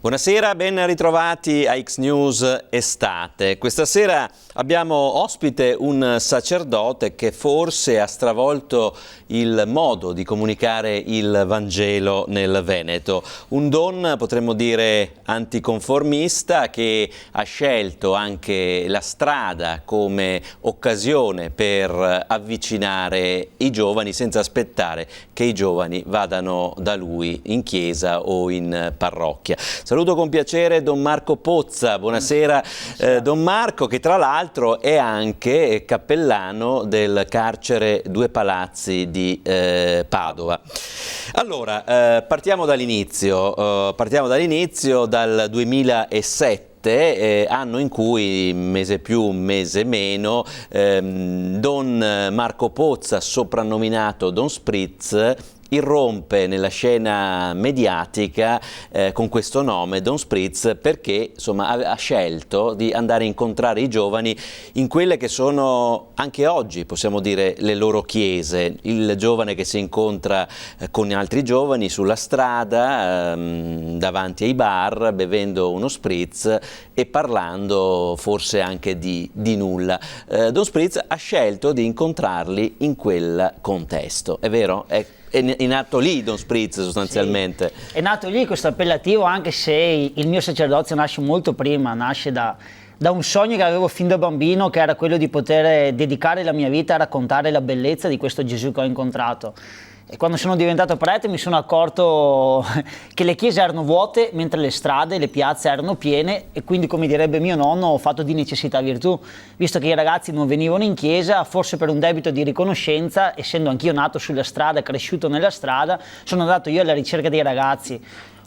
Buonasera, ben ritrovati a X News Estate. Questa sera abbiamo ospite un sacerdote che forse ha stravolto il modo di comunicare il Vangelo nel Veneto. Un don, potremmo dire, anticonformista che ha scelto anche la strada come occasione per avvicinare i giovani senza aspettare che i giovani vadano da lui in chiesa o in parrocchia. Saluto con piacere Don Marco Pozza. Buonasera, Don Marco, che tra l'altro è anche cappellano del carcere Due Palazzi di Padova. Allora, partiamo dall'inizio, dal 2007, anno in cui, mese più, mese meno, Don Marco Pozza, soprannominato Don Spritz, irrompe nella scena mediatica con questo nome, Don Spritz, perché insomma ha scelto di andare a incontrare i giovani in quelle che sono anche oggi, possiamo dire, le loro chiese. Il giovane che si incontra con altri giovani sulla strada, davanti ai bar, bevendo uno spritz e parlando forse anche di nulla. Don Spritz ha scelto di incontrarli in quel contesto, è vero? È nato lì Don Spritz sostanzialmente. Sì, è nato lì questo appellativo, anche se il mio sacerdozio nasce molto prima, nasce da un sogno che avevo fin da bambino, che era quello di poter dedicare la mia vita a raccontare la bellezza di questo Gesù che ho incontrato. E quando sono diventato prete mi sono accorto che le chiese erano vuote mentre le strade, le piazze erano piene, e quindi, come direbbe mio nonno, ho fatto di necessità virtù, visto che i ragazzi non venivano in chiesa, forse per un debito di riconoscenza, essendo anch'io nato sulla strada, cresciuto nella strada, sono andato io alla ricerca dei ragazzi.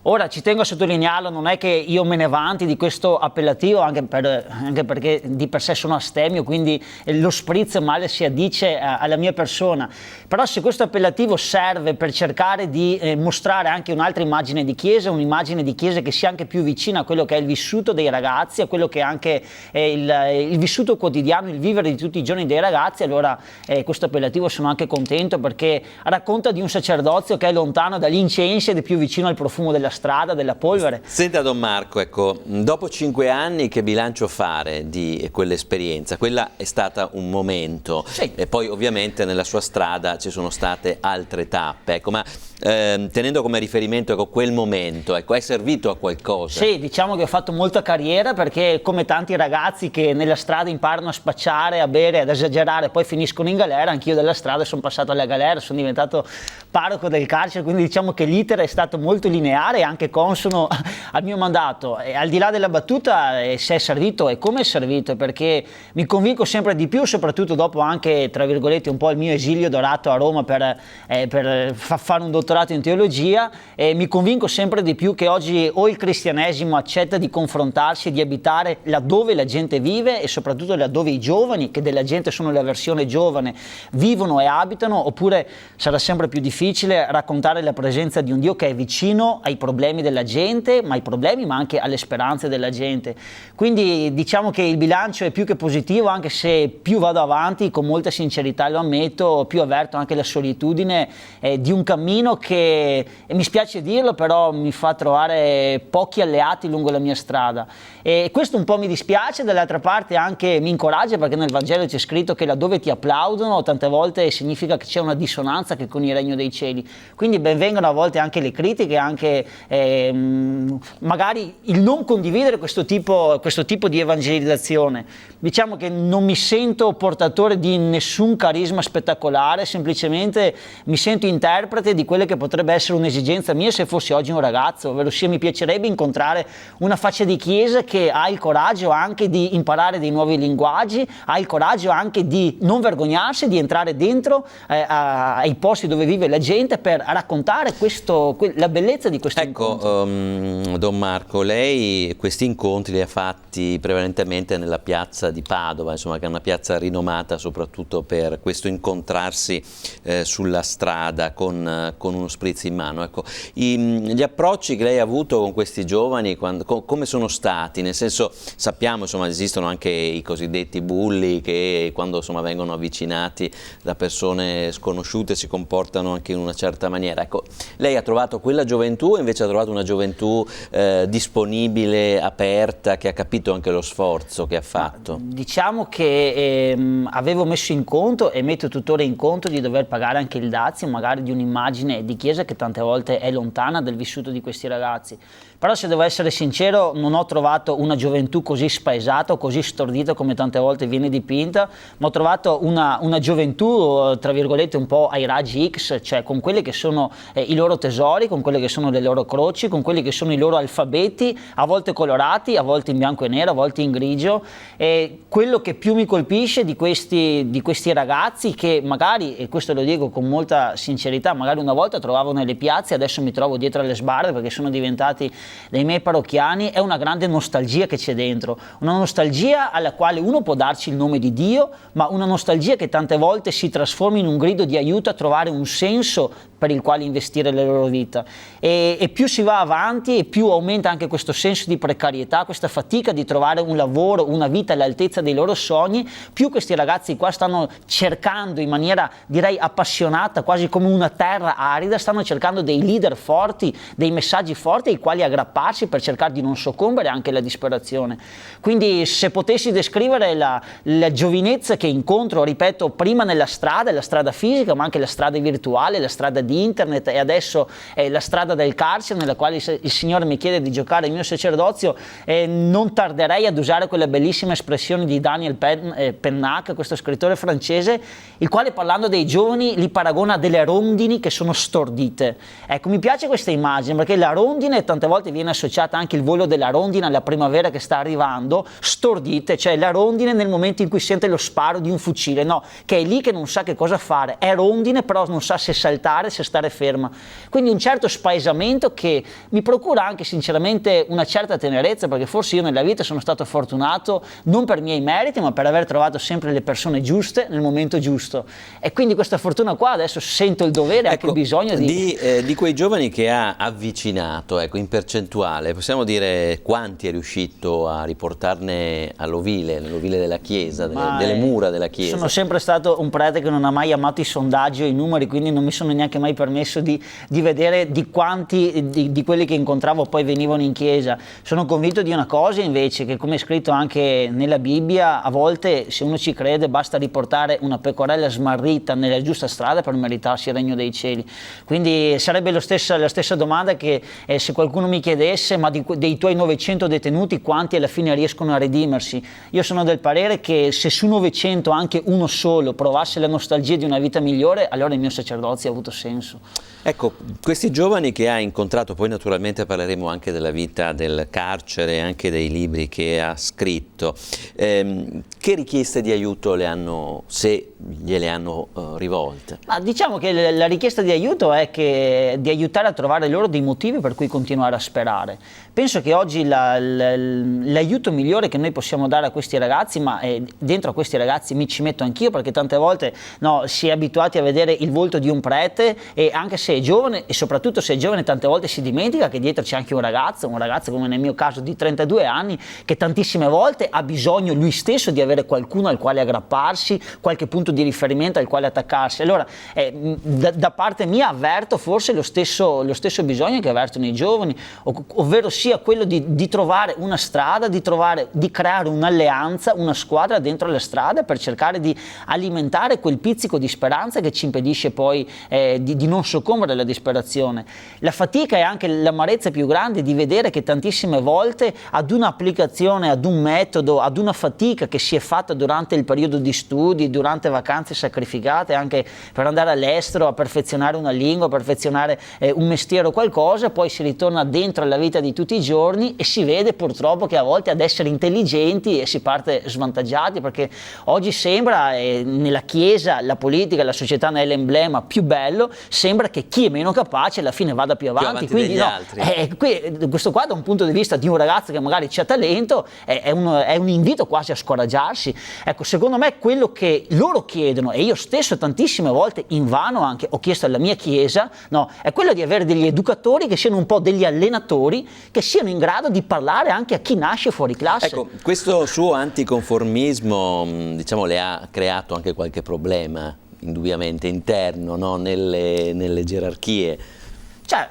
Ora ci tengo a sottolinearlo, non è che io me ne vanti di questo appellativo, anche perché di per sé sono astemio, quindi lo spritz male si addice alla mia persona. Però se questo appellativo serve per cercare di mostrare anche un'altra immagine di chiesa, un'immagine di chiesa che sia anche più vicina a quello che è il vissuto dei ragazzi, a quello che è anche il vissuto quotidiano, il vivere di tutti i giorni dei ragazzi, allora questo appellativo sono anche contento, perché racconta di un sacerdozio che è lontano dagli incensi ed è più vicino al profumo della strada, della polvere. Senta Don Marco, ecco, dopo 5 anni che bilancio fare di quell'esperienza? Quella è stata un momento, sì. E poi ovviamente nella sua strada ci sono state altre tappe, ecco, ma tenendo come riferimento, ecco, quel momento, ecco, è servito a qualcosa? Sì, diciamo che ho fatto molta carriera, perché come tanti ragazzi che nella strada imparano a spacciare, a bere, ad esagerare, poi finiscono in galera, anch'io dalla strada sono passato alla galera, sono diventato parroco del carcere, quindi diciamo che l'iter è stato molto lineare e anche consono al mio mandato. E al di là della battuta, se è servito e come è servito, perché mi convinco sempre di più, soprattutto dopo anche, tra virgolette, un po' il mio esilio dorato a Roma per fare un dottorato in teologia, e mi convinco sempre di più che oggi o il cristianesimo accetta di confrontarsi e di abitare laddove la gente vive, e soprattutto laddove i giovani, che della gente sono la versione giovane, vivono e abitano, oppure sarà sempre più difficile raccontare la presenza di un Dio che è vicino ai problemi della gente, ma anche alle speranze della gente. Quindi diciamo che il bilancio è più che positivo, anche se più vado avanti, con molta sincerità lo ammetto, più avverto anche la solitudine di un cammino che, e mi spiace dirlo, però mi fa trovare pochi alleati lungo la mia strada, e questo un po' mi dispiace, dall'altra parte anche mi incoraggia, perché nel Vangelo c'è scritto che laddove ti applaudono tante volte significa che c'è una dissonanza che con il regno dei cieli, quindi ben vengano a volte anche le critiche, anche magari il non condividere questo tipo di evangelizzazione. Diciamo che non mi sento portatore di nessun carisma spettacolare, semplicemente mi sento interprete di quelle che potrebbe essere un'esigenza mia se fossi oggi un ragazzo, ovvero sia mi piacerebbe incontrare una faccia di chiesa che ha il coraggio anche di imparare dei nuovi linguaggi, ha il coraggio anche di non vergognarsi, di entrare dentro ai posti dove vive la gente per raccontare la bellezza di questo incontro. Don Marco, lei questi incontri li ha fatti prevalentemente nella piazza di Padova, insomma, che è una piazza rinomata soprattutto per questo incontrarsi sulla strada con uno spritz in mano. Ecco, gli approcci che lei ha avuto con questi giovani, come sono stati? Nel senso, sappiamo, insomma, esistono anche i cosiddetti bulli che quando, insomma, vengono avvicinati da persone sconosciute si comportano anche anche in una certa maniera. Ecco, lei ha trovato quella gioventù, invece ha trovato una gioventù disponibile, aperta, che ha capito anche lo sforzo che ha fatto. Diciamo che avevo messo in conto e metto tuttora in conto di dover pagare anche il dazio magari di un'immagine di chiesa che tante volte è lontana dal vissuto di questi ragazzi. Però, se devo essere sincero, non ho trovato una gioventù così spaesata o così stordita come tante volte viene dipinta, ma ho trovato una gioventù, tra virgolette, un po' ai raggi X, cioè con quelli che sono i loro tesori, con quelle che sono le loro croci, con quelli che sono i loro alfabeti, a volte colorati, a volte in bianco e nero, a volte in grigio. E quello che più mi colpisce di questi ragazzi, che magari, e questo lo dico con molta sincerità, magari una volta trovavo nelle piazze, adesso mi trovo dietro alle sbarre perché sono diventati dei miei parrocchiani, è una grande nostalgia che c'è dentro, una nostalgia alla quale uno può darci il nome di Dio, ma una nostalgia che tante volte si trasforma in un grido di aiuto a trovare un senso per il quale investire la loro vita. E più si va avanti e più aumenta anche questo senso di precarietà, questa fatica di trovare un lavoro, una vita all'altezza dei loro sogni, più questi ragazzi qua stanno cercando in maniera, direi, appassionata, quasi come una terra arida, stanno cercando dei leader forti, dei messaggi forti ai quali aggrapparsi per cercare di non soccombere anche alla disperazione. Quindi, se potessi descrivere la giovinezza che incontro, ripeto, prima nella strada, la strada fisica, ma anche la strada virtuale, la strada di internet, e adesso la strada del carcere nella quale il Signore mi chiede di giocare il mio sacerdozio, non tarderei ad usare quella bellissima espressione di Daniel Pennac, questo scrittore francese, il quale, parlando dei giovani, li paragona a delle rondini che sono stordite. Ecco, mi piace questa immagine, perché la rondine tante volte viene associata anche il volo della rondine alla primavera che sta arrivando, stordite, cioè la rondine nel momento in cui sente lo sparo di un fucile, no, che è lì che non sa che cosa fare, è rondine però non sa se saltare, se stare ferma. Quindi un certo spaesamento che mi procura anche sinceramente una certa tenerezza, perché forse io nella vita sono stato fortunato non per miei meriti, ma per aver trovato sempre le persone giuste nel momento giusto, e quindi questa fortuna qua adesso sento il dovere, ecco, anche il bisogno di quei giovani che ha avvicinato, ecco, in percentuale, possiamo dire quanti è riuscito a riportarne all'ovile, nell'ovile della Chiesa, delle mura della Chiesa? Sono sempre stato un prete che non ha mai amato i sondaggi o i numeri, quindi non mi sono neanche mai permesso di vedere di quanti di quelli che incontravo poi venivano in chiesa. Sono convinto di una cosa invece, che come è scritto anche nella Bibbia, a volte, se uno ci crede, basta riportare una pecorella smarrita nella giusta strada per meritarsi il regno dei cieli. Quindi sarebbe la stessa domanda che se qualcuno mi chiedesse: ma dei tuoi 900 detenuti quanti alla fine riescono a redimersi? Io sono del parere che se su 900 anche uno solo provasse la nostalgia di una vita migliore, allora il mio sacerdozio ha avuto senso. Ecco, questi giovani che ha incontrato, poi naturalmente parleremo anche della vita del carcere e anche dei libri che ha scritto, che richieste di aiuto le hanno, se gliele hanno rivolte? Ma diciamo che la richiesta di aiuto è di aiutare a trovare loro dei motivi per cui continuare a sperare. Penso che oggi l'aiuto migliore che noi possiamo dare a questi ragazzi, ma dentro a questi ragazzi mi ci metto anch'io, perché tante volte si è abituati a vedere il volto di un prete, e anche se è giovane, e soprattutto se è giovane, tante volte si dimentica che dietro c'è anche un ragazzo come nel mio caso di 32 anni, che tantissime volte ha bisogno lui stesso di avere qualcuno al quale aggrapparsi, qualche punto di riferimento al quale attaccarsi. Allora da parte mia avverto forse lo stesso bisogno che avvertono i giovani, ovvero sia quello di trovare una strada, di creare un'alleanza, una squadra dentro le strade, per cercare di alimentare quel pizzico di speranza che ci impedisce poi di non soccombere alla disperazione. La fatica è anche l'amarezza più grande di vedere che tantissime volte ad un'applicazione, ad un metodo, ad una fatica che si è fatta durante il periodo di studi, durante vacanze sacrificate anche per andare all'estero a perfezionare una lingua, a perfezionare un mestiere o qualcosa, poi si ritorna dentro alla vita di tutti i giorni e si vede purtroppo che a volte ad essere intelligenti si parte svantaggiati, perché oggi sembra nella Chiesa, la politica, la società ne è l'emblema più bello, sembra che chi è meno capace alla fine vada più avanti, quindi questo qua da un punto di vista di un ragazzo che magari c'ha talento è un invito quasi a scoraggiarsi. Ecco, secondo me quello che loro chiedono, e io stesso tantissime volte invano anche ho chiesto alla mia Chiesa, è quello di avere degli educatori che siano un po' degli allenatori, che siano in grado di parlare anche a chi nasce fuori classe. Ecco, questo suo anticonformismo, diciamo, le ha creato anche qualche problema indubbiamente interno, no? nelle gerarchie. Cioè,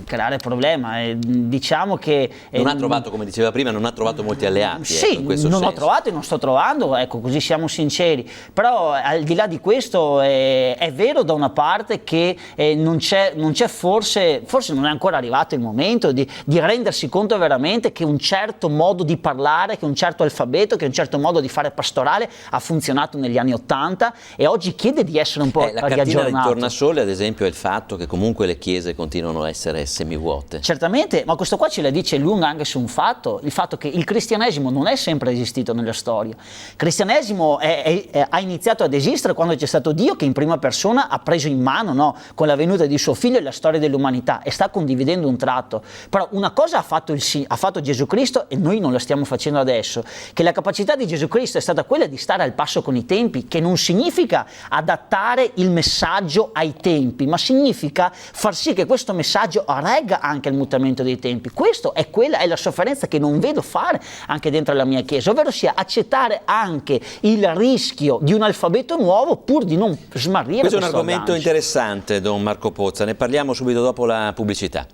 creare problema, diciamo che... Non ha trovato, come diceva prima, non ha trovato molti alleati. Sì, in questo non senso. ho trovato e non sto trovando, ecco, così siamo sinceri. Però al di là di questo è vero da una parte che non c'è forse non è ancora arrivato il momento di rendersi conto veramente che un certo modo di parlare, che un certo alfabeto, che un certo modo di fare pastorale ha funzionato negli anni '80 e oggi chiede di essere un po' La cartina di riaggiornato. tornasole, ad esempio, è il fatto che comunque le chiese continuano a essere semivuote. Certamente, ma questo qua ce la dice lunga anche su un fatto, il fatto che il cristianesimo non è sempre esistito nella storia. Il cristianesimo ha iniziato ad esistere quando c'è stato Dio che in prima persona ha preso in mano, no, con la venuta di suo figlio, la storia dell'umanità e sta condividendo un tratto. Però una cosa ha fatto Gesù Cristo e noi non la stiamo facendo adesso, che la capacità di Gesù Cristo è stata quella di stare al passo con i tempi, che non significa adattare il messaggio ai tempi, ma significa far sì che questo messaggio regga anche il mutamento dei tempi. Questa è la sofferenza che non vedo fare anche dentro la mia chiesa, ovvero sia accettare anche il rischio di un alfabeto nuovo pur di non smarrire. Questo è un argomento interessante, Don Marco Pozza, ne parliamo subito dopo la pubblicità.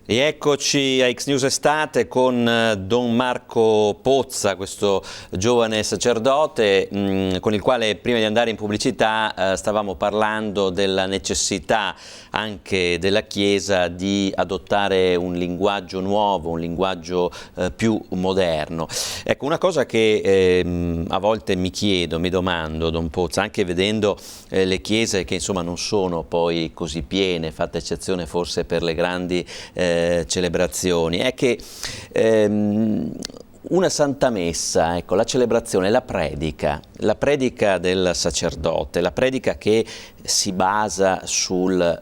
E eccoci a X News Estate con Don Marco Pozza, questo giovane sacerdote con il quale prima di andare in pubblicità stavamo parlando della necessità anche della Chiesa di adottare un linguaggio nuovo, un linguaggio più moderno. Ecco, una cosa che a volte mi domando, Don Pozza, anche vedendo le chiese che insomma non sono poi così piene, fatta eccezione forse per le grandi celebrazioni, è che una Santa Messa, ecco, la celebrazione, la predica del sacerdote, la predica che si basa sul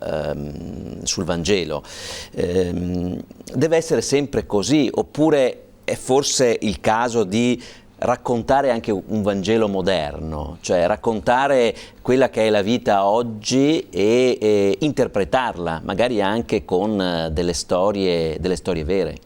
Vangelo, deve essere sempre così, oppure è forse il caso di raccontare anche un Vangelo moderno, cioè raccontare quella che è la vita oggi e interpretarla, magari anche con delle storie vere?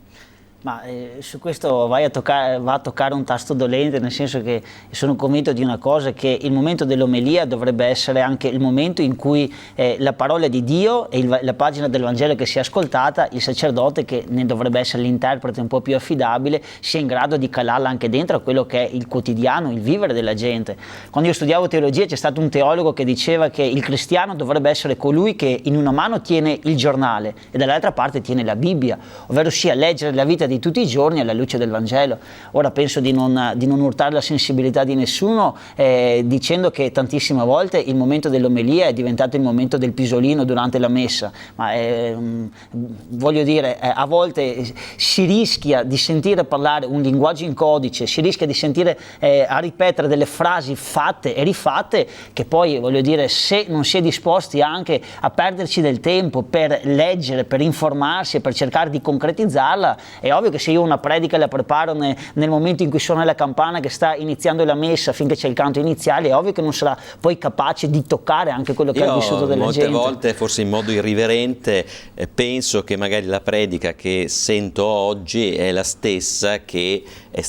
Ma su questo va a toccare un tasto dolente, nel senso che sono convinto di una cosa, che il momento dell'omelia dovrebbe essere anche il momento in cui la parola di Dio e la pagina del Vangelo che sia ascoltata, il sacerdote, che ne dovrebbe essere l'interprete un po' più affidabile, sia in grado di calarla anche dentro a quello che è il quotidiano, il vivere della gente. Quando io studiavo teologia c'è stato un teologo che diceva che il cristiano dovrebbe essere colui che in una mano tiene il giornale e dall'altra parte tiene la Bibbia, ovvero sia leggere la vita di tutti i giorni alla luce del Vangelo. Ora penso di non urtare la sensibilità di nessuno dicendo che tantissime volte il momento dell'omelia è diventato il momento del pisolino durante la messa, ma voglio dire, a volte si rischia di sentire parlare un linguaggio in codice, si rischia di sentire a ripetere delle frasi fatte e rifatte che poi, voglio dire, se non si è disposti anche a perderci del tempo per leggere, per informarsi e per cercare di concretizzarla, è ovvio che se io una predica la preparo nel momento in cui suona la campana che sta iniziando la messa finché c'è il canto iniziale, è ovvio che non sarà poi capace di toccare anche quello che è il vissuto della gente. Molte volte, forse in modo irriverente, penso che magari la predica che sento oggi è la stessa che,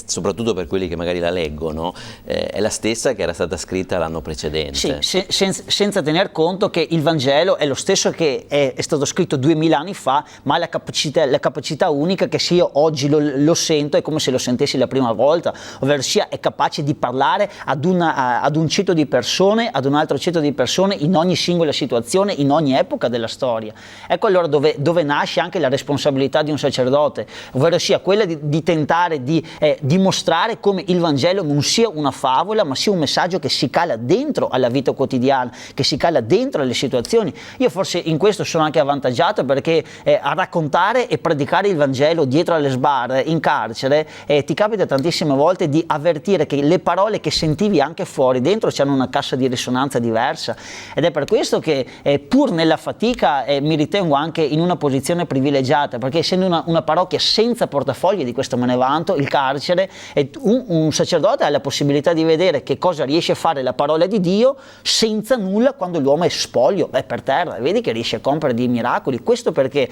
soprattutto per quelli che magari la leggono, è la stessa che era stata scritta l'anno precedente. Sì, senza tener conto che il Vangelo è lo stesso che è stato scritto 2000 anni fa, ma la capacità unica che se io oggi lo sento è come se lo sentessi la prima volta, ovvero sia è capace di parlare ad un ceto di persone, ad un altro ceto di persone in ogni singola situazione, in ogni epoca della storia. Ecco allora dove nasce anche la responsabilità di un sacerdote, ovvero sia quella di tentare di dimostrare come il Vangelo non sia una favola, ma sia un messaggio che si cala dentro alla vita quotidiana, che si cala dentro alle situazioni. Io forse in questo sono anche avvantaggiato, perché a raccontare e predicare il Vangelo dietro alle sbarre, in carcere, ti capita tantissime volte di avvertire che le parole che sentivi anche fuori dentro hanno una cassa di risonanza diversa, ed è per questo che pur nella fatica mi ritengo anche in una posizione privilegiata, perché essendo una parrocchia senza portafogli, di questo me ne vanto, il carcere, un sacerdote ha la possibilità di vedere che cosa riesce a fare la parola di Dio senza nulla quando l'uomo è spoglio, è per terra, vedi che riesce a compiere dei miracoli. Questo perché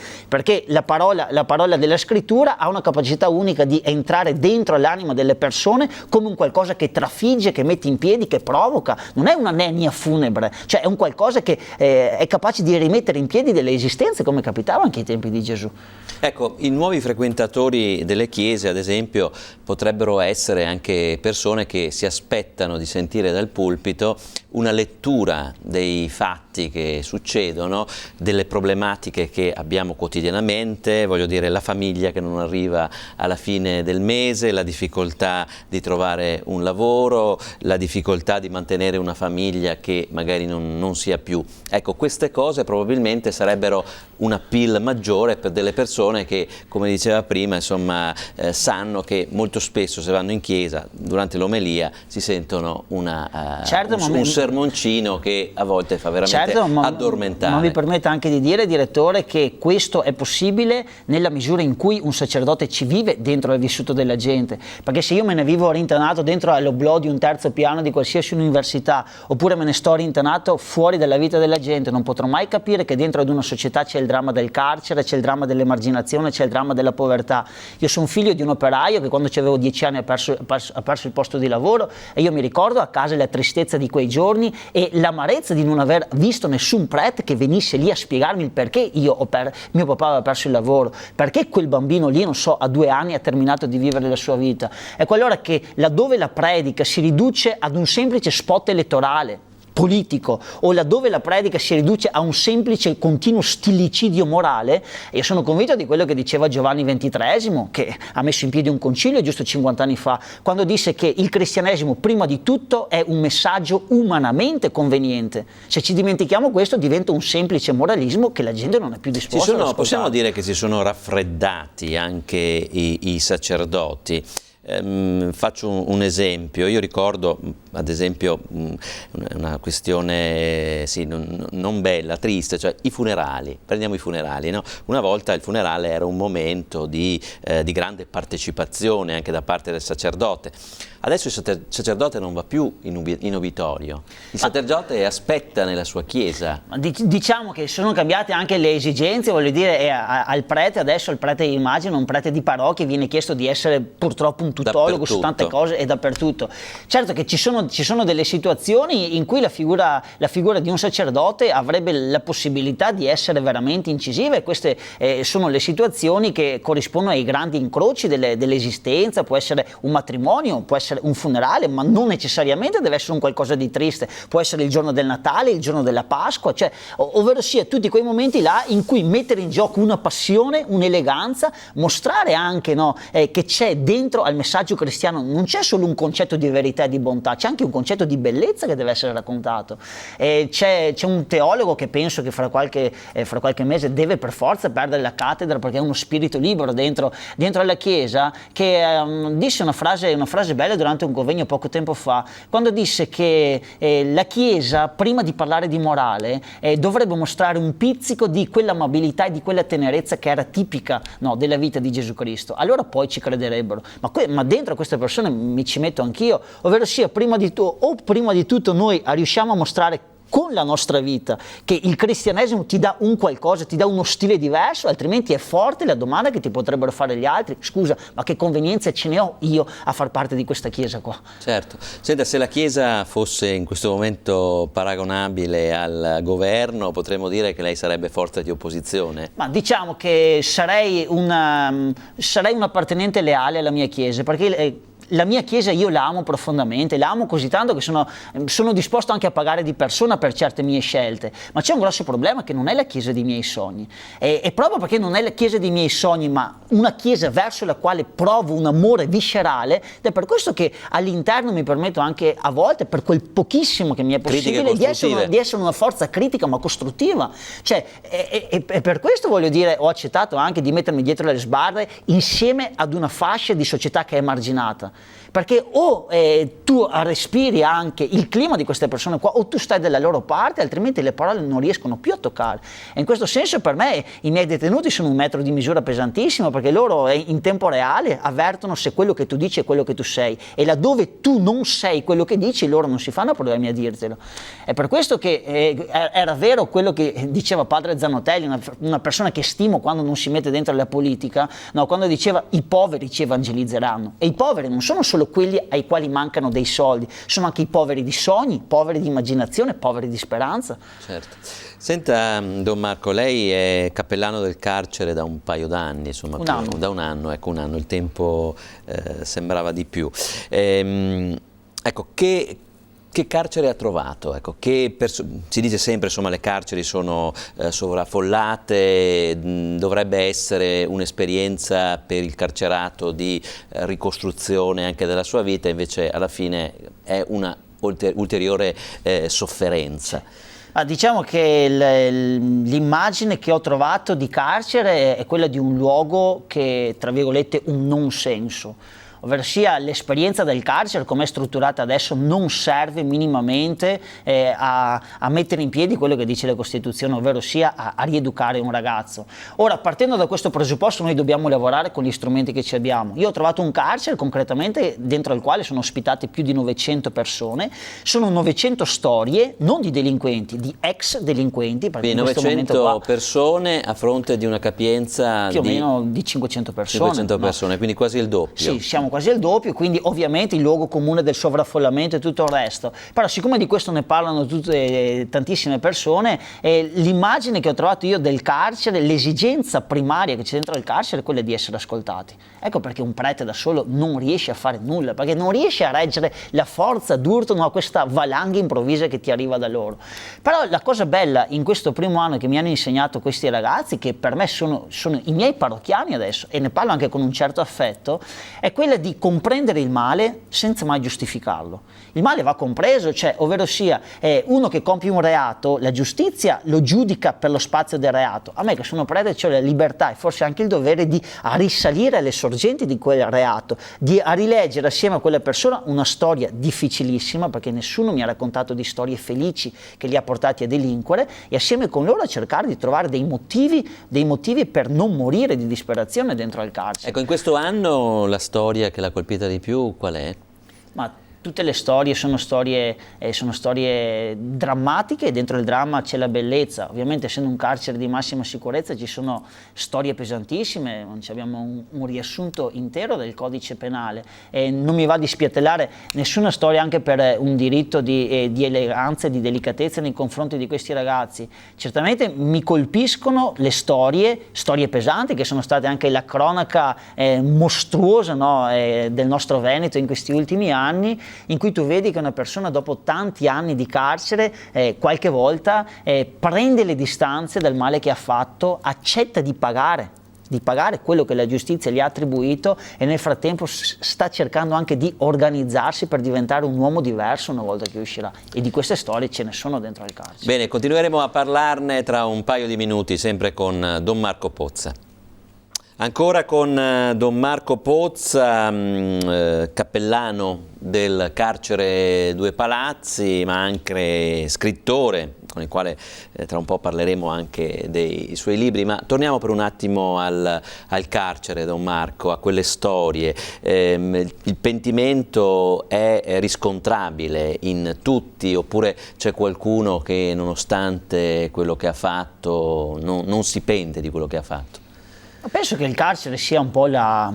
la parola della scrittura ha una capacità unica di entrare dentro l'anima delle persone come un qualcosa che trafigge, che mette in piedi, che provoca. Non è una nenia funebre, cioè è un qualcosa che è capace di rimettere in piedi delle esistenze, come capitava anche ai tempi di Gesù. Ecco, i nuovi frequentatori delle chiese, ad esempio, potrebbero essere anche persone che si aspettano di sentire dal pulpito una lettura dei fatti che succedono, delle problematiche che abbiamo quotidianamente, voglio dire la famiglia che non arriva alla fine del mese, la difficoltà di trovare un lavoro, la difficoltà di mantenere una famiglia che magari non sia più. Ecco, queste cose probabilmente sarebbero un appeal maggiore per delle persone che, come diceva prima, insomma, sanno che molto spesso se vanno in chiesa durante l'omelia si sentono certo, un sermoncino che a volte fa veramente addormentare. Ma mi permette anche di dire, direttore, che questo è possibile nella misura in cui un sacerdote ci vive dentro il vissuto della gente, perché se io me ne vivo rintanato dentro all'oblò di un terzo piano di qualsiasi università, oppure me ne sto rintanato fuori dalla vita della gente, non potrò mai capire che dentro ad una società c'è il dramma del carcere, c'è il dramma dell'emarginazione, c'è il dramma della povertà. Io sono figlio di un operaio che quando avevo 10 anni ha perso il posto di lavoro, e io mi ricordo a casa la tristezza di quei giorni e l'amarezza di non aver visto nessun prete che venisse lì a spiegarmi il perché mio papà aveva perso il lavoro, perché quel bambino lì, non so, a 2 anni ha terminato di vivere la sua vita. Ecco allora che laddove la predica si riduce ad un semplice spot elettorale politico, o laddove la predica si riduce a un semplice continuo stillicidio morale, io sono convinto di quello che diceva Giovanni XXIII, che ha messo in piedi un concilio giusto 50 anni fa, quando disse che il cristianesimo prima di tutto è un messaggio umanamente conveniente. Se ci dimentichiamo questo diventa un semplice moralismo che la gente non è più disposta ad ascoltare. Possiamo dire che si sono raffreddati anche i sacerdoti. Faccio un esempio. Io ricordo ad esempio una questione non bella, triste, cioè i funerali. Prendiamo i funerali, no? Una volta il funerale era un momento di grande partecipazione anche da parte del sacerdote. Adesso il sacerdote non va più in obitorio, il sacerdote aspetta nella sua chiesa. Diciamo che sono cambiate anche le esigenze, voglio dire, al prete, adesso il prete, immagino, un prete di parrocchia viene chiesto di essere purtroppo un tutologo su tante cose e dappertutto. Certo che ci sono delle situazioni in cui la figura di un sacerdote avrebbe la possibilità di essere veramente incisiva, e queste sono le situazioni che corrispondono ai grandi incroci dell'esistenza. Può essere un matrimonio, può essere un funerale, ma non necessariamente deve essere un qualcosa di triste, può essere il giorno del Natale, il giorno della Pasqua, cioè, ovvero sia tutti quei momenti là in cui mettere in gioco una passione, un'eleganza, mostrare anche che c'è dentro al messaggio cristiano, non c'è solo un concetto di verità e di bontà, c'è anche un concetto di bellezza che deve essere raccontato. C'è un teologo che penso che fra qualche mese deve per forza perdere la cattedra, perché è uno spirito libero dentro alla Chiesa, che disse una frase bella durante un convegno poco tempo fa, quando disse che la Chiesa, prima di parlare di morale, dovrebbe mostrare un pizzico di quell'amabilità e di quella tenerezza che era tipica, della vita di Gesù Cristo. Allora poi ci crederebbero. Ma dentro queste persone mi ci metto anch'io, ovvero sia prima di tutto noi riusciamo a mostrare con la nostra vita che il cristianesimo ti dà un qualcosa, ti dà uno stile diverso, altrimenti è forte la domanda che ti potrebbero fare gli altri: scusa, ma che convenienza ce ne ho io a far parte di questa Chiesa qua? Certo. Senta, se la Chiesa fosse in questo momento paragonabile al governo, potremmo dire che lei sarebbe forza di opposizione? Ma diciamo che sarei un appartenente leale alla mia Chiesa, perché la mia Chiesa io la amo profondamente, la amo così tanto che sono disposto anche a pagare di persona per certe mie scelte, ma c'è un grosso problema, che non è la Chiesa dei miei sogni, e proprio perché non è la Chiesa dei miei sogni, ma una Chiesa verso la quale provo un amore viscerale, ed è per questo che all'interno mi permetto anche a volte, per quel pochissimo che mi è possibile, di essere una forza critica ma costruttiva, cioè, e per questo voglio dire, ho accettato anche di mettermi dietro le sbarre insieme ad una fascia di società che è emarginata. perché o tu respiri anche il clima di queste persone qua, o tu stai dalla loro parte, altrimenti le parole non riescono più a toccare. E in questo senso per me i miei detenuti sono un metro di misura pesantissimo, perché loro in tempo reale avvertono se quello che tu dici è quello che tu sei, e laddove tu non sei quello che dici, loro non si fanno problemi a dirtelo. È per questo che era vero quello che diceva padre Zanotelli, una persona che stimo quando non si mette dentro la politica, no, quando diceva i poveri ci evangelizzeranno. E i poveri non sono solo quelli ai quali mancano dei soldi, sono anche i poveri di sogni, poveri di immaginazione, poveri di speranza. Certo. Senta, Don Marco, lei è cappellano del carcere da un paio d'anni, insomma, da un anno, ecco, un anno, il tempo sembrava di più. Ecco, che carcere ha trovato? Ecco, si dice sempre, insomma, le carceri sono sovraffollate, dovrebbe essere un'esperienza per il carcerato di ricostruzione anche della sua vita, invece alla fine è una ulteriore sofferenza. Diciamo che l'immagine che ho trovato di carcere è quella di un luogo che, tra virgolette, un non senso. Ovvero sia l'esperienza del carcere come è strutturata adesso non serve minimamente a mettere in piedi quello che dice la Costituzione, ovvero sia a rieducare un ragazzo. Ora, partendo da questo presupposto, noi dobbiamo lavorare con gli strumenti che ci abbiamo. Io ho trovato un carcere concretamente dentro al quale sono ospitate più di 900 persone, sono 900 storie, non di delinquenti, di ex delinquenti. Quindi 900 persone a fronte di una capienza più o meno di 500 persone. 500 persone, quindi quasi il doppio. Sì, siamo quasi al doppio, quindi ovviamente il luogo comune del sovraffollamento e tutto il resto. Però siccome di questo ne parlano tantissime persone, l'immagine che ho trovato io del carcere, l'esigenza primaria che c'è dentro il carcere è quella di essere ascoltati. Ecco perché un prete da solo non riesce a fare nulla, perché non riesce a reggere la forza d'urto a questa valanga improvvisa che ti arriva da loro. Però la cosa bella in questo primo anno che mi hanno insegnato questi ragazzi, che per me sono i miei parrocchiani adesso, e ne parlo anche con un certo affetto, è quella di comprendere il male senza mai giustificarlo. Il male va compreso, cioè, ovvero sia uno che compie un reato, la giustizia lo giudica per lo spazio del reato. A me che sono prete c'ho la libertà e forse anche il dovere di risalire alle sorgenti di quel reato, di rileggere assieme a quella persona una storia difficilissima, perché nessuno mi ha raccontato di storie felici che li ha portati a delinquere, e assieme con loro a cercare di trovare dei motivi per non morire di disperazione dentro al carcere. Ecco, in questo anno la storia che l'ha colpita di più qual è? Ma tutte le storie sono storie drammatiche, e dentro il dramma c'è la bellezza. Ovviamente, essendo un carcere di massima sicurezza, ci sono storie pesantissime, abbiamo un riassunto intero del codice penale, e non mi va di spiattellare nessuna storia, anche per un diritto di eleganza e di delicatezza nei confronti di questi ragazzi. Certamente mi colpiscono le storie pesanti, che sono state anche la cronaca mostruosa, no, del nostro Veneto in questi ultimi anni, in cui tu vedi che una persona dopo tanti anni di carcere qualche volta prende le distanze dal male che ha fatto, accetta di pagare quello che la giustizia gli ha attribuito, e nel frattempo sta cercando anche di organizzarsi per diventare un uomo diverso una volta che uscirà. E di queste storie ce ne sono dentro al carcere. Bene, continueremo a parlarne tra un paio di minuti, sempre con Don Marco Pozza. Ancora con Don Marco Pozza, cappellano del carcere Due Palazzi, ma anche scrittore, con il quale tra un po' parleremo anche dei suoi libri. Ma torniamo per un attimo al carcere, Don Marco, a quelle storie. Il pentimento è riscontrabile in tutti, oppure c'è qualcuno che, nonostante quello che ha fatto, non si pente di quello che ha fatto? Penso che il carcere sia un po' la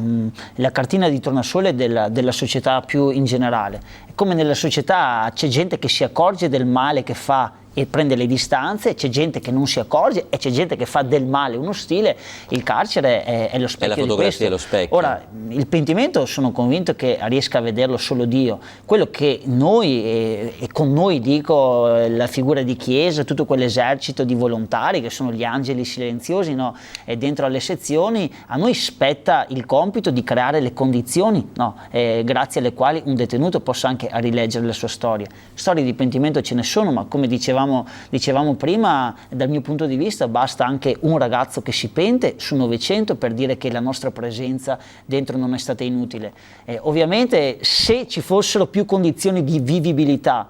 cartina di tornasole della società più in generale. Come nella società c'è gente che si accorge del male che fa e prende le distanze, c'è gente che non si accorge e c'è gente che fa del male uno stile. Il carcere è lo specchio di questo. È la fotografia, lo specchio. Ora, il pentimento sono convinto che riesca a vederlo solo Dio. Quello che noi, e con noi dico la figura di chiesa, tutto quell'esercito di volontari che sono gli angeli silenziosi, no? E dentro alle sezioni, a noi spetta il compito di creare le condizioni, no? Grazie alle quali un detenuto possa anche rileggere la sua storia. Storie di pentimento ce ne sono, ma come dicevamo dicevamo prima, dal mio punto di vista basta anche un ragazzo che si pente su 900 per dire che la nostra presenza dentro non è stata inutile. Ovviamente se ci fossero più condizioni di vivibilità,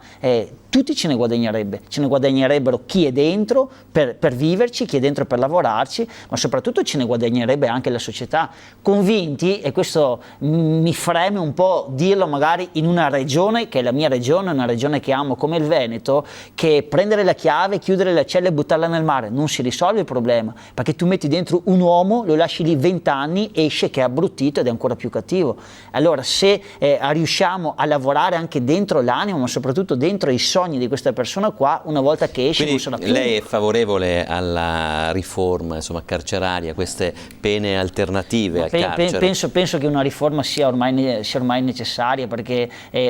tutti ce ne guadagnerebbero chi è dentro per viverci, chi è dentro per lavorarci, ma soprattutto ce ne guadagnerebbe anche la società, convinti, e questo mi freme un po' dirlo magari in una regione che è la mia regione, una regione che amo come il Veneto, che prendere la chiave, chiudere la cella e buttarla nel mare non si risolve il problema, perché tu metti dentro un uomo, lo lasci lì 20 anni, esce che è abbruttito ed è ancora più cattivo. Allora se riusciamo a lavorare anche dentro l'animo, ma soprattutto dentro i sogni di questa persona qua, una volta che esce non sarà più. Lei è favorevole alla riforma, insomma, carceraria, queste pene alternative al carcere? Penso che una riforma sia ormai necessaria, perché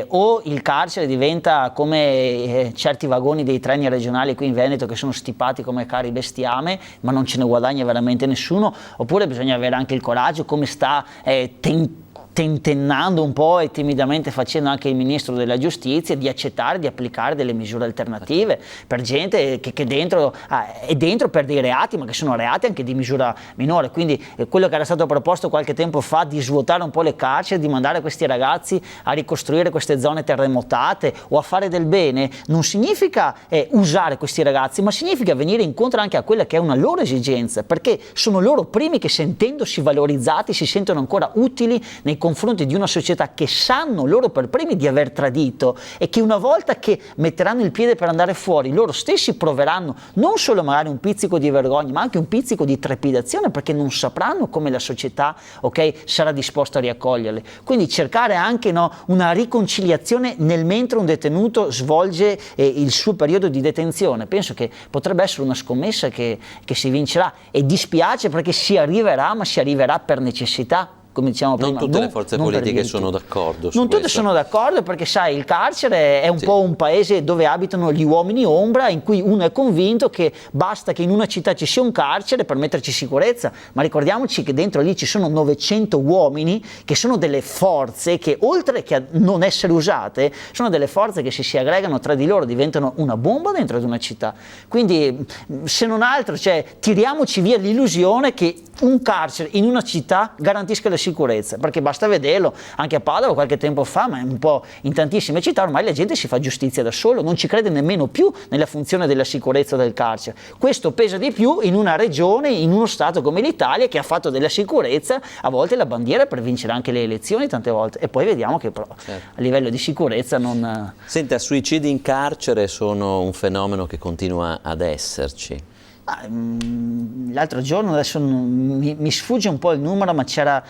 o il carcere diventa come certi vagoni dei treni regionali qui in Veneto che sono stipati come carri bestiame, ma non ce ne guadagna veramente nessuno, oppure bisogna avere anche il coraggio, come sta tentennando un po' e timidamente facendo anche il ministro della giustizia, di accettare di applicare delle misure alternative per gente che dentro è dentro per dei reati, ma che sono reati anche di misura minore. Quindi quello che era stato proposto qualche tempo fa, di svuotare un po' le carceri, di mandare questi ragazzi a ricostruire queste zone terremotate o a fare del bene, non significa usare questi ragazzi, ma significa venire incontro anche a quella che è una loro esigenza, perché sono loro primi che, sentendosi valorizzati, si sentono ancora utili nei confronti di una società che sanno loro per primi di aver tradito, e che una volta che metteranno il piede per andare fuori, loro stessi proveranno non solo magari un pizzico di vergogna, ma anche un pizzico di trepidazione, perché non sapranno come la società, sarà disposta a riaccoglierli. Quindi cercare anche una riconciliazione nel mentre un detenuto svolge il suo periodo di detenzione, penso che potrebbe essere una scommessa che si vincerà, e dispiace perché si arriverà, ma si arriverà per necessità. Come diciamo prima, non tutte le forze politiche sono d'accordo su non tutte questo. sono d'accordo, perché sai, il carcere è un po' un paese dove abitano gli uomini ombra, in cui uno è convinto che basta che in una città ci sia un carcere per metterci sicurezza, ma ricordiamoci che dentro lì ci sono 900 uomini che sono delle forze che, oltre che a non essere usate, sono delle forze che si aggregano tra di loro, diventano una bomba dentro ad una città. Quindi se non altro, tiriamoci via l'illusione che un carcere in una città garantisca la sicurezza, perché basta vederlo anche a Padova qualche tempo fa, ma un po' in tantissime città ormai la gente si fa giustizia da solo, non ci crede nemmeno più nella funzione della sicurezza del carcere. Questo pesa di più in una regione, in uno stato come l'Italia, che ha fatto della sicurezza a volte la bandiera per vincere anche le elezioni tante volte, e poi vediamo che però a livello di sicurezza non... Senta, suicidi in carcere sono un fenomeno che continua ad esserci. L'altro giorno, adesso mi sfugge un po' il numero, ma c'era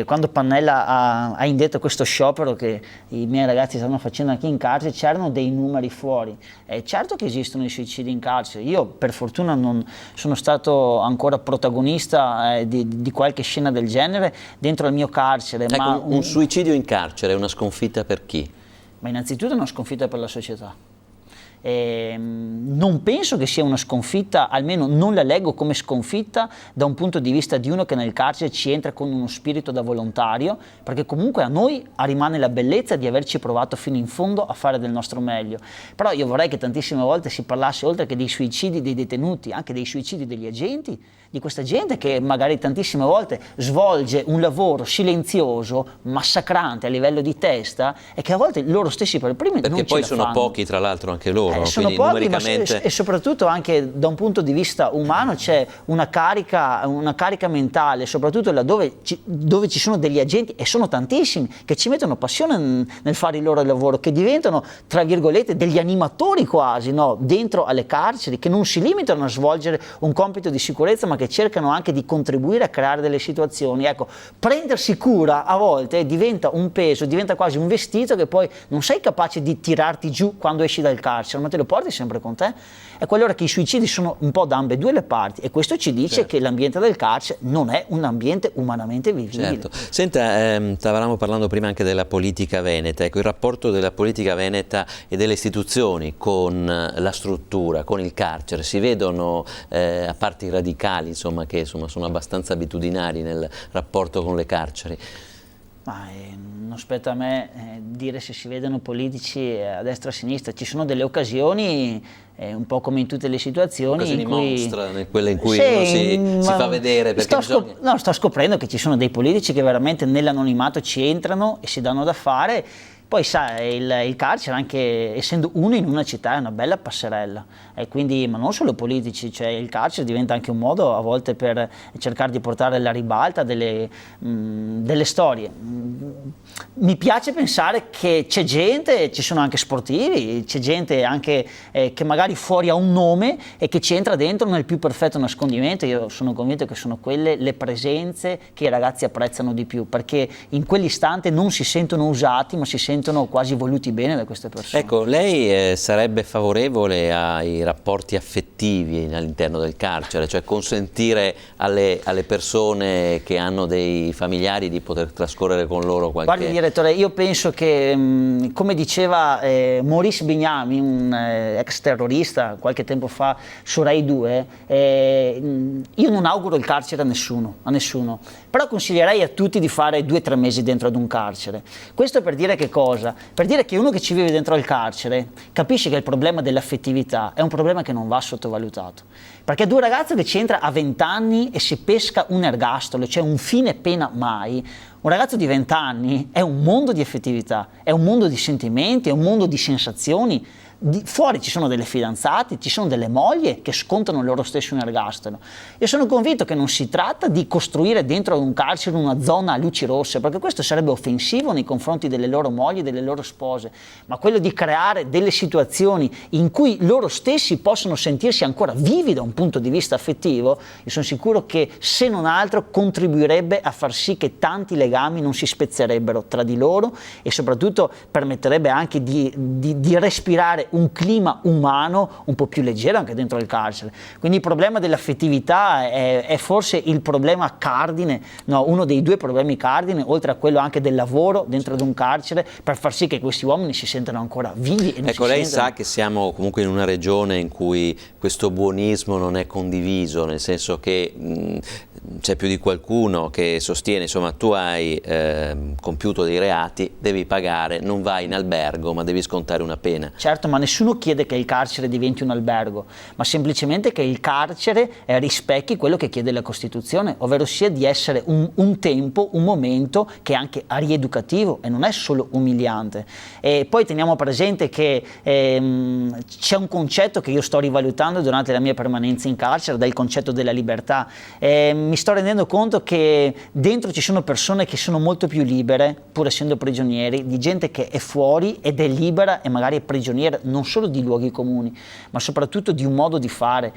quando Pannella ha indetto questo sciopero che i miei ragazzi stanno facendo anche in carcere, c'erano dei numeri fuori. Certo che esistono i suicidi in carcere, io per fortuna non sono stato ancora protagonista di qualche scena del genere dentro il mio carcere. Ecco, ma un suicidio in carcere è una sconfitta per chi? Ma innanzitutto è una sconfitta per la società. Non penso che sia una sconfitta, almeno non la leggo come sconfitta da un punto di vista di uno che nel carcere ci entra con uno spirito da volontario, perché comunque a noi rimane la bellezza di averci provato fino in fondo a fare del nostro meglio. Però io vorrei che tantissime volte si parlasse, oltre che dei suicidi dei detenuti, anche dei suicidi degli agenti, di questa gente che magari tantissime volte svolge un lavoro silenzioso, massacrante a livello di testa, e che a volte loro stessi per primi perché non poi ce la sono fanno. Pochi tra l'altro anche loro, sono quindi pochi, numericamente... e soprattutto anche da un punto di vista umano c'è una carica mentale, soprattutto laddove dove ci sono degli agenti, e sono tantissimi, che ci mettono passione nel fare il loro lavoro, che diventano tra virgolette degli animatori quasi, dentro alle carceri, che non si limitano a svolgere un compito di sicurezza, ma che cercano anche di contribuire a creare delle situazioni. Ecco, prendersi cura a volte diventa un peso, diventa quasi un vestito che poi non sei capace di tirarti giù quando esci dal carcere, ma te lo porti sempre con te. Ecco, allora che i suicidi sono un po' da ambedue le parti, e questo ci dice che l'ambiente del carcere non è un ambiente umanamente vivibile. Certo. Senta, stavamo parlando prima anche della politica veneta, ecco, il rapporto della politica veneta e delle istituzioni con la struttura, con il carcere, si vedono, a parte i radicali, insomma, che sono abbastanza abitudinari nel rapporto con le carceri? Ma non spetta a me dire se si vedono politici a destra o a sinistra, ci sono delle occasioni, un po' come in tutte le situazioni in cui... mostra, quelle in cui uno si fa vedere, perché sto scoprendo che ci sono dei politici che veramente nell'anonimato ci entrano e si danno da fare. Poi sai, il carcere, anche essendo uno in una città, è una bella passerella, e quindi, ma non solo politici, cioè il carcere diventa anche un modo a volte per cercare di portare alla ribalta delle storie. Mi piace pensare che c'è gente, ci sono anche sportivi, c'è gente anche che magari fuori ha un nome e che ci entra dentro nel più perfetto nascondimento. Io sono convinto che sono quelle le presenze che i ragazzi apprezzano di più, perché in quell'istante non si sentono usati, ma si sentono quasi voluti bene da queste persone. Ecco, lei sarebbe favorevole ai rapporti affettivi all'interno del carcere, cioè consentire alle persone che hanno dei familiari di poter trascorrere con loro qualche... Guardi direttore, io penso che, come diceva Maurice Bignami, un ex terrorista qualche tempo fa su Rai 2, io non auguro il carcere a nessuno, però consiglierei a tutti di fare 2 o 3 mesi dentro ad un carcere. Questo per dire che cosa? Per dire che uno che ci vive dentro al carcere capisce che il problema dell'affettività è un problema che non va sottovalutato, perché ad un ragazzo che ci entra a 20 anni e si pesca un ergastolo, cioè un fine pena mai, un ragazzo di 20 anni è un mondo di affettività, è un mondo di sentimenti, è un mondo di sensazioni. Fuori ci sono delle fidanzate, ci sono delle mogli che scontano loro stessi un ergastolo. Io sono convinto che non si tratta di costruire dentro un carcere una zona a luci rosse, perché questo sarebbe offensivo nei confronti delle loro mogli, delle loro spose, ma quello di creare delle situazioni in cui loro stessi possono sentirsi ancora vivi da un punto di vista affettivo. Io sono sicuro che, se non altro, contribuirebbe a far sì che tanti legami non si spezzerebbero tra di loro, e soprattutto permetterebbe anche di respirare un clima umano un po' più leggero anche dentro il carcere. Quindi il problema dell'affettività è forse il problema cardine, no, uno dei 2 problemi cardine, oltre a quello anche del lavoro dentro ad un carcere, per far sì che questi uomini si sentano ancora vivi e non ecco, lei sa che siamo comunque in una regione in cui questo buonismo non è condiviso, nel senso che c'è più di qualcuno che sostiene, insomma, tu hai compiuto dei reati, devi pagare, non vai in albergo ma devi scontare una pena. Certo, ma nessuno chiede che il carcere diventi un albergo, ma semplicemente che il carcere rispecchi quello che chiede la Costituzione, ovvero sia di essere un tempo, un momento che è anche rieducativo e non è solo umiliante. E poi teniamo presente che c'è un concetto che io sto rivalutando durante la mia permanenza in carcere, del concetto della libertà. Mi sto rendendo conto che dentro ci sono persone che sono molto più libere, pur essendo prigionieri, di gente che è fuori ed è libera e magari è prigioniera non solo di luoghi comuni, ma soprattutto di un modo di fare.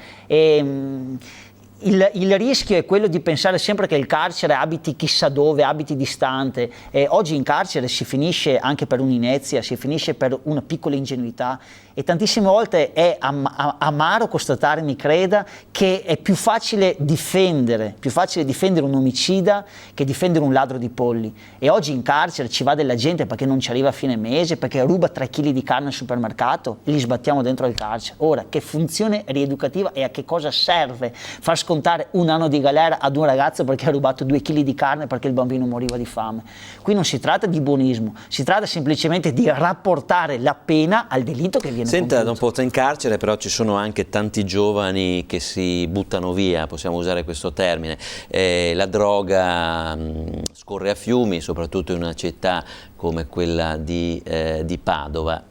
Il rischio è quello di pensare sempre che il carcere abiti chissà dove, abiti distante. Oggi in carcere si finisce anche per un'inezia, si finisce per una piccola ingenuità, e tantissime volte è amaro constatare, mi creda, che è più facile difendere un omicida che difendere un ladro di polli. E oggi in carcere ci va della gente perché non ci arriva a fine mese, perché ruba 3 kg di carne al supermercato, e li sbattiamo dentro il carcere. Ora, che funzione rieducativa e a che cosa serve far scontare 1 anno di galera ad un ragazzo perché ha rubato 2 kg di carne perché il bambino moriva di fame? Qui non si tratta di buonismo, si tratta semplicemente di rapportare la pena al delitto che viene Senta, compiuto. non porta in carcere, però ci sono anche tanti giovani che si buttano via, possiamo usare questo termine. La droga scorre a fiumi, soprattutto in una città come quella di Padova,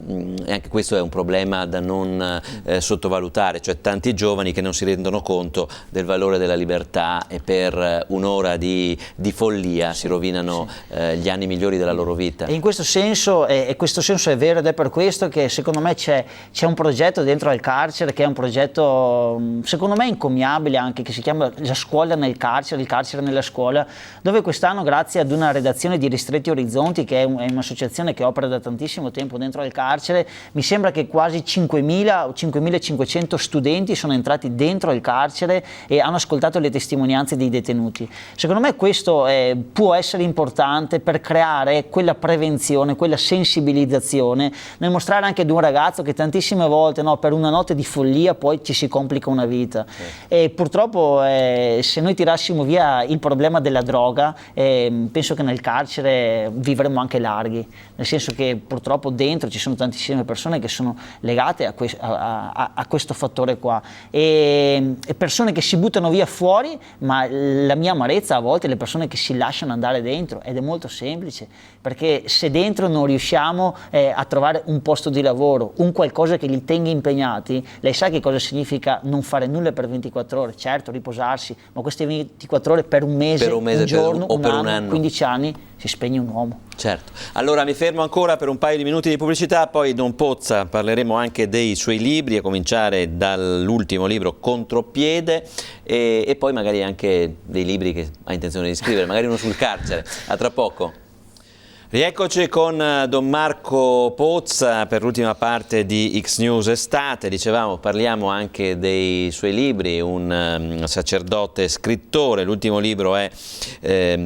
e anche questo è un problema da non sottovalutare, cioè tanti giovani che non si rendono conto del valore della libertà e per un'ora di follia si rovinano gli anni migliori della loro vita. E in questo senso, questo senso è vero, ed è per questo che secondo me c'è un progetto dentro al carcere che è un progetto secondo me encomiabile anche, che si chiama La scuola nel carcere, il carcere nella scuola, dove quest'anno, grazie ad una redazione di Ristretti Orizzonti, che è è un'associazione che opera da tantissimo tempo dentro al carcere, mi sembra che quasi 5.000 o 5.500 studenti sono entrati dentro il carcere e hanno ascoltato le testimonianze dei detenuti. Secondo me questo può essere importante per creare quella prevenzione, quella sensibilizzazione, nel mostrare anche ad un ragazzo che tantissime volte, no, per una notte di follia poi ci si complica una vita. E purtroppo se noi tirassimo via il problema della droga, penso che nel carcere vivremmo anche larghi, nel senso che purtroppo dentro ci sono tantissime persone che sono legate a questo fattore qua, e persone che si buttano via fuori, ma la mia amarezza a volte è le persone che si lasciano andare dentro, ed è molto semplice, perché se dentro non riusciamo a trovare un posto di lavoro, un qualcosa che li tenga impegnati, lei sa che cosa significa non fare nulla per 24 ore, certo riposarsi, ma queste 24 ore per un mese, un giorno, un anno, 15 anni, si spegne un uomo. Certo. Allora mi fermo ancora per un paio di minuti di pubblicità, poi Don Pozza parleremo anche dei suoi libri, a cominciare dall'ultimo libro Contropiede, e poi magari anche dei libri che ha intenzione di scrivere, magari uno sul carcere. A tra poco. Rieccoci con Don Marco Pozza per l'ultima parte di X News Estate. Dicevamo, parliamo anche dei suoi libri, un sacerdote scrittore. L'ultimo libro è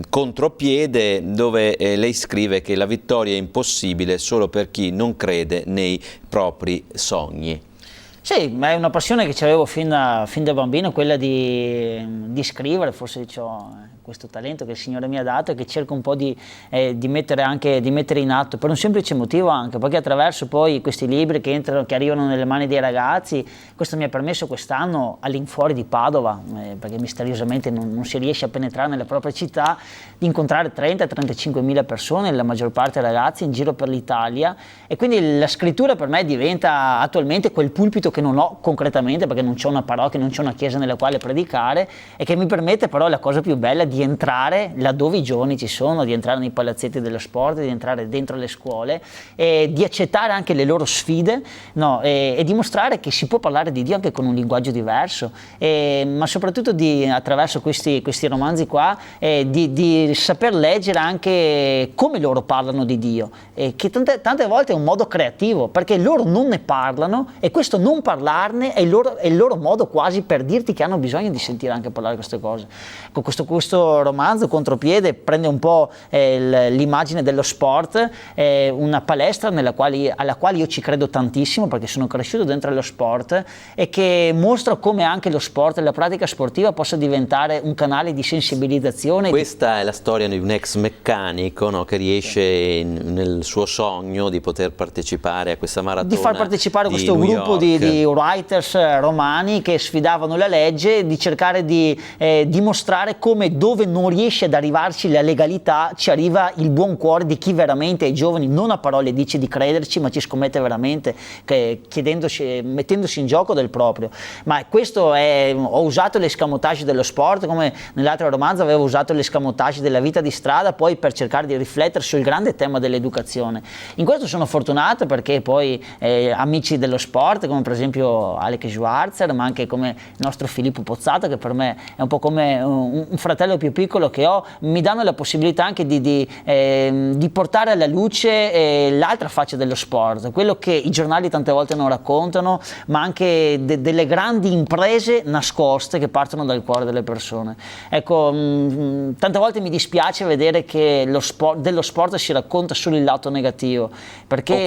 Contropiede, dove lei scrive che la vittoria è impossibile solo per chi non crede nei propri sogni. Sì, ma è una passione che avevo fin da bambino, quella di scrivere. Forse ho questo talento che il Signore mi ha dato e che cerco un po' di mettere in atto, per un semplice motivo anche, perché attraverso poi questi libri che arrivano nelle mani dei ragazzi, questo mi ha permesso quest'anno all'infuori di Padova, perché misteriosamente non si riesce a penetrare nella propria città, di incontrare 30-35 mila persone, la maggior parte ragazzi, in giro per l'Italia, e quindi la scrittura per me diventa attualmente quel pulpito che non ho concretamente, perché non c'è una parrocchia, non c'è una chiesa nella quale predicare, e che mi permette però la cosa più bella di entrare laddove i giovani ci sono, di entrare nei palazzetti dello sport, di entrare dentro le scuole, e di accettare anche le loro sfide, no, e dimostrare che si può parlare di Dio anche con un linguaggio diverso, ma soprattutto attraverso questi romanzi qua, di saper leggere anche come loro parlano di Dio, che tante volte è un modo creativo, perché loro non ne parlano, e questo non parlarne è il loro modo quasi per dirti che hanno bisogno di sentire anche parlare queste cose. Con questo romanzo Contropiede prende un po' l'immagine dello sport, una palestra alla quale io ci credo tantissimo, perché sono cresciuto dentro lo sport, e che mostra come anche lo sport e la pratica sportiva possa diventare un canale di sensibilizzazione. Questa è la storia di un ex meccanico, no, che riesce nel suo sogno di poter partecipare a questa maratona, di far partecipare questo gruppo di writers romani che sfidavano la legge, di cercare di dimostrare come dove non riesce ad arrivarci la legalità ci arriva il buon cuore di chi veramente ai giovani non a parole dice di crederci, ma ci scommette veramente, mettendosi in gioco del proprio. Ma questo ho usato l'escamotage dello sport, come nell'altro romanzo avevo usato l'escamotage della vita di strada, poi per cercare di riflettere sul grande tema dell'educazione. In questo sono fortunato, perché poi amici dello sport, come per esempio Alec Schwarzer, ma anche come il nostro Filippo Pozzato, che per me è un po' come un fratello più piccolo che ho, mi danno la possibilità anche di portare alla luce l'altra faccia dello sport, quello che i giornali tante volte non raccontano, ma anche delle grandi imprese nascoste che partono dal cuore delle persone. Ecco, tante volte mi dispiace vedere che dello sport si racconta solo il lato negativo, perché,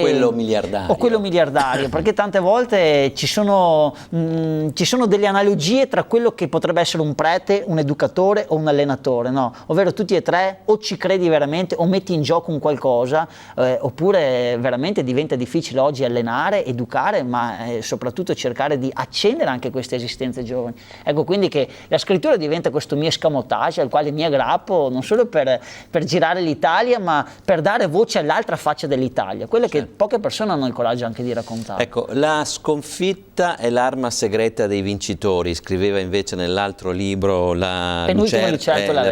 o quello miliardario, perché tante volte ci sono delle analogie tra quello che potrebbe essere un prete, un educatore o un allenatore, no? Ovvero tutti e tre o ci credi veramente o metti in gioco un qualcosa, oppure veramente diventa difficile oggi allenare, educare, ma soprattutto cercare di accendere anche queste esistenze giovani. Ecco quindi che la scrittura diventa questo mio escamotage al quale mi aggrappo, non solo per girare l'Italia, ma per dare voce all'altra faccia dell'Italia, quella che poche persone hanno il coraggio anche di raccontare. Ecco, la sconfitta è l'arma segreta dei vincitori, scriveva invece nell'altro libro la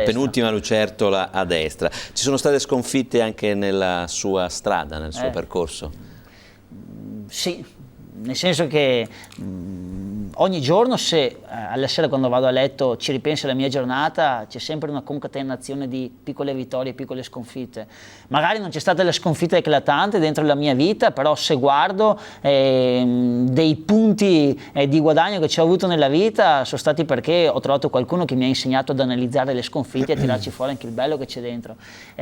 penultima lucertola a destra. Ci sono state sconfitte anche nella sua strada, nel suo percorso? Sì, nel senso che ogni giorno, se alla sera quando vado a letto ci ripenso alla mia giornata, c'è sempre una concatenazione di piccole vittorie, piccole sconfitte. Magari non c'è stata la sconfitta eclatante dentro la mia vita, però se guardo dei punti di guadagno che ci ho avuto nella vita sono stati perché ho trovato qualcuno che mi ha insegnato ad analizzare le sconfitte e a tirarci fuori anche il bello che c'è dentro.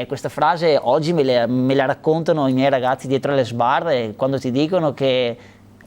Questa frase oggi me la raccontano i miei ragazzi dietro le sbarre quando ti dicono che,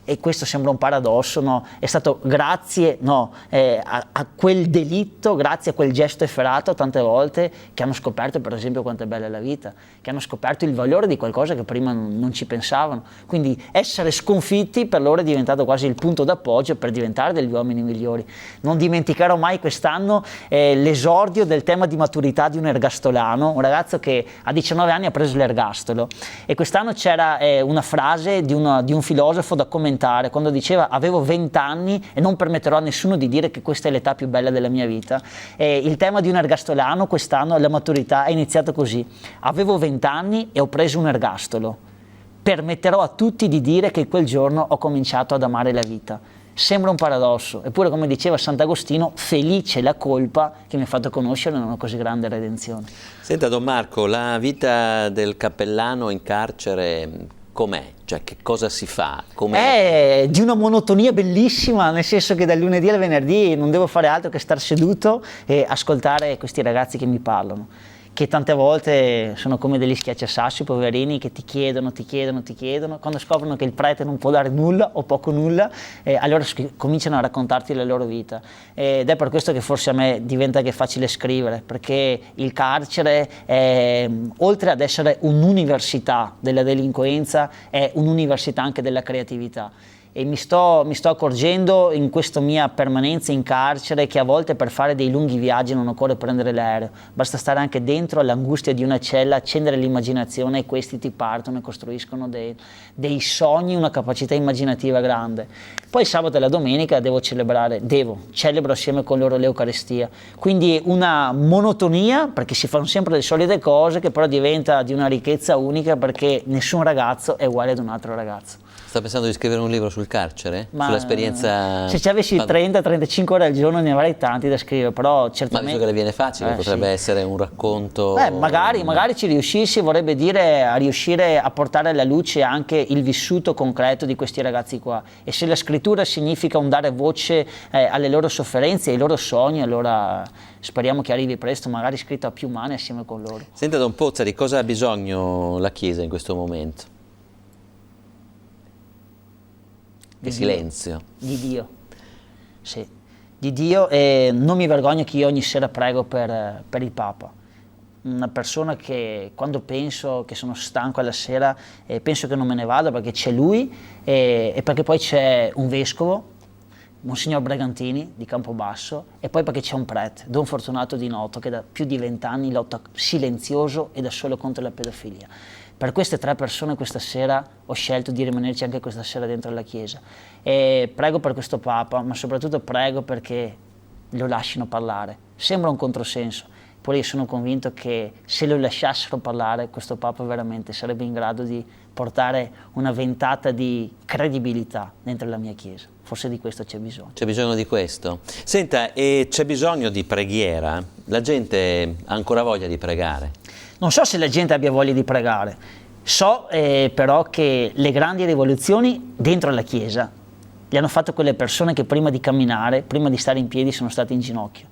e questo sembra un paradosso, no? È stato grazie a quel delitto, grazie a quel gesto efferato tante volte, che hanno scoperto per esempio quanto è bella la vita, che hanno scoperto il valore di qualcosa che prima non ci pensavano. Quindi essere sconfitti per loro è diventato quasi il punto d'appoggio per diventare degli uomini migliori. Non dimenticherò mai quest'anno l'esordio del tema di maturità di un ergastolano, un ragazzo che a 19 anni ha preso l'ergastolo, e quest'anno c'era una frase di un filosofo da commentare quando diceva: avevo 20 anni e non permetterò a nessuno di dire che questa è l'età più bella della mia vita. Il tema di un ergastolano quest'anno, la maturità, è iniziato così: avevo 20 anni e ho preso un ergastolo, permetterò a tutti di dire che quel giorno ho cominciato ad amare la vita. Sembra un paradosso, eppure, come diceva Sant'Agostino, felice la colpa che mi ha fatto conoscere una così grande redenzione. Senta Don Marco, la vita del cappellano in carcere com'è? Cioè, che cosa si fa? È di una monotonia bellissima, nel senso che dal lunedì al venerdì non devo fare altro che star seduto e ascoltare questi ragazzi che mi parlano, che tante volte sono come degli schiacciasassi, poverini, che ti chiedono, quando scoprono che il prete non può dare nulla o poco nulla, allora cominciano a raccontarti la loro vita. Ed è per questo che forse a me diventa anche facile scrivere, perché il carcere, oltre ad essere un'università della delinquenza, è un'università anche della creatività. E mi sto accorgendo in questa mia permanenza in carcere che a volte per fare dei lunghi viaggi non occorre prendere l'aereo, basta stare anche dentro all'angustia di una cella, accendere l'immaginazione e questi ti partono e costruiscono dei sogni, una capacità immaginativa grande. Poi sabato e la domenica celebro assieme con loro l'Eucaristia, quindi una monotonia, perché si fanno sempre le solite cose, che però diventa di una ricchezza unica, perché nessun ragazzo è uguale ad un altro ragazzo. Sta pensando di scrivere un libro sul carcere? Sull'esperienza? Se ci avessi 30-35 ore al giorno ne avrei tanti da scrivere, però certamente... Ma visto che le viene facile, potrebbe essere un racconto... Magari ci riuscissi, vorrebbe dire a riuscire a portare alla luce anche il vissuto concreto di questi ragazzi qua. E se la scrittura significa un dare voce alle loro sofferenze, ai loro sogni, allora speriamo che arrivi presto, magari scritto a più mani assieme con loro. Senta Don Pozza, di cosa ha bisogno la Chiesa in questo momento? Che silenzio. Di Dio, sì, di Dio, e non mi vergogno che io ogni sera prego per il Papa, una persona che quando penso che sono stanco alla sera penso che non me ne vada, perché c'è lui e perché poi c'è un vescovo, Monsignor Bregantini di Campobasso, e poi perché c'è un prete, Don Fortunato Di Noto, che da più di 20 anni lotta silenzioso e da solo contro la pedofilia. Per queste tre persone questa sera ho scelto di rimanerci anche questa sera dentro la Chiesa, e prego per questo Papa, ma soprattutto prego perché lo lasciano parlare. Sembra un controsenso, poi io sono convinto che se lo lasciassero parlare questo Papa veramente sarebbe in grado di portare una ventata di credibilità dentro la mia Chiesa. Forse di questo c'è bisogno. C'è bisogno di questo. Senta, e c'è bisogno di preghiera? La gente ha ancora voglia di pregare? Non so se la gente abbia voglia di pregare, so però che le grandi rivoluzioni dentro la Chiesa le hanno fatto quelle persone che prima di camminare, prima di stare in piedi, sono state in ginocchio.